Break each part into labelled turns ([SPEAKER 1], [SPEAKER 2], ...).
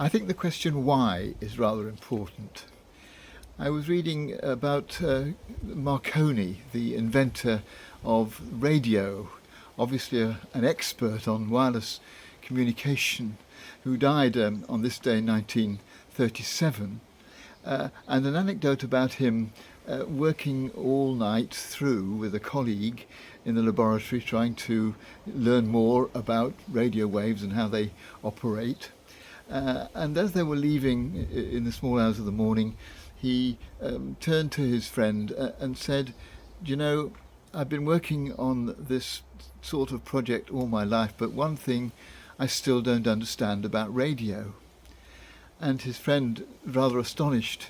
[SPEAKER 1] I think the question why is rather important. I was reading about Marconi, the inventor of radio, obviously an expert on wireless communication, who died on this day in 1937. And an anecdote about him working all night through with a colleague in the laboratory trying to learn more about radio waves and how they operate. And as they were leaving in the small hours of the morning, he turned to his friend and said, "You know, I've been working on this sort of project all my life, but one thing I still don't understand about radio." And his friend, rather astonished,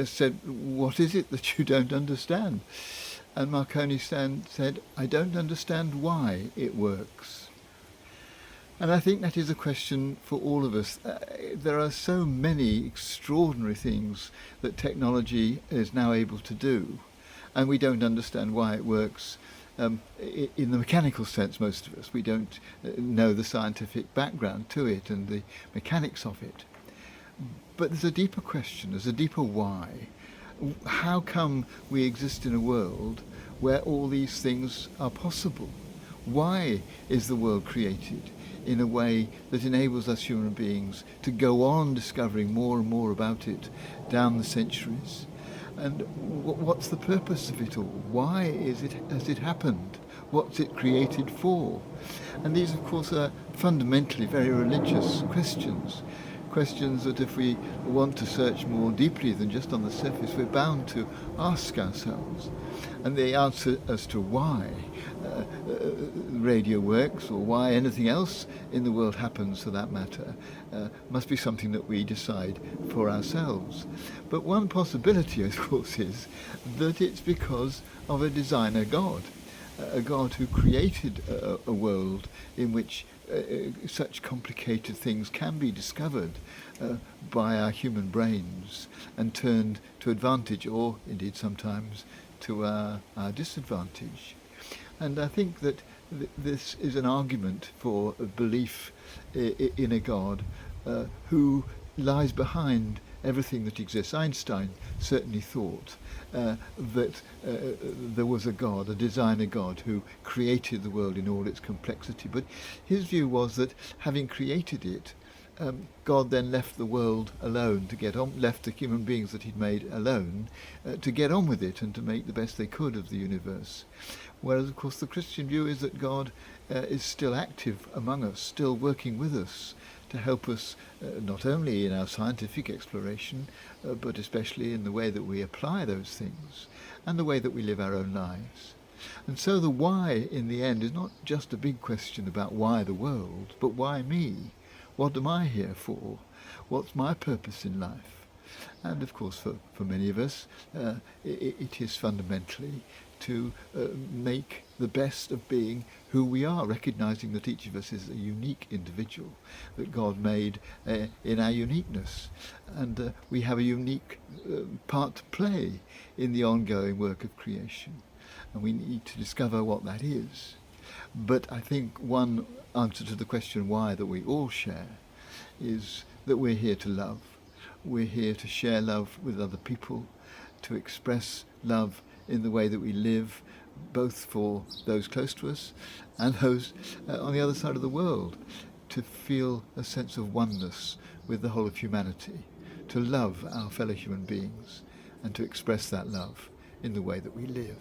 [SPEAKER 1] said, "What is it that you don't understand?" And Marconi said, "I don't understand why it works." And I think that is a question for all of us. There are so many extraordinary things that technology is now able to do, and we don't understand why it works. In the mechanical sense, most of us, we don't know the scientific background to it and the mechanics of it. But there's a deeper question, there's a deeper why. How come we exist in a world where all these things are possible? Why is the world created in a way that enables us human beings to go on discovering more and more about it down the centuries? And what's the purpose of it all? Why has it happened? What's it created for? And these, of course, are fundamentally very religious questions. Questions that if we want to search more deeply than just on the surface, we're bound to ask ourselves. And the answer as to why radio works, or why anything else in the world happens for that matter, must be something that we decide for ourselves. But one possibility, of course, is that it's because of a designer God, a God who created a world in which such complicated things can be discovered by our human brains and turned to advantage, or indeed sometimes to our disadvantage. And I think that this is an argument for a belief in a God who lies behind everything that exists. Einstein certainly thought that there was a God, a designer God, who created the world in all its complexity. But his view was that having created it, God then left the world alone to get on, left the human beings that he'd made alone to get on with it and to make the best they could of the universe. Whereas, of course, the Christian view is that God is still active among us, still working with us to help us not only in our scientific exploration, but especially in the way that we apply those things and the way that we live our own lives. And so the why, in the end, is not just a big question about why the world, but why me? What am I here for? What's my purpose in life? And of course, for many of us, it is fundamentally to make the best of being who we are, recognizing that each of us is a unique individual that God made in our uniqueness. And we have a unique part to play in the ongoing work of creation. And we need to discover what that is. But I think one answer to the question why that we all share is that we're here to love. We're here to share love with other people, to express love in the way that we live, both for those close to us and those on the other side of the world, to feel a sense of oneness with the whole of humanity, to love our fellow human beings and to express that love in the way that we live.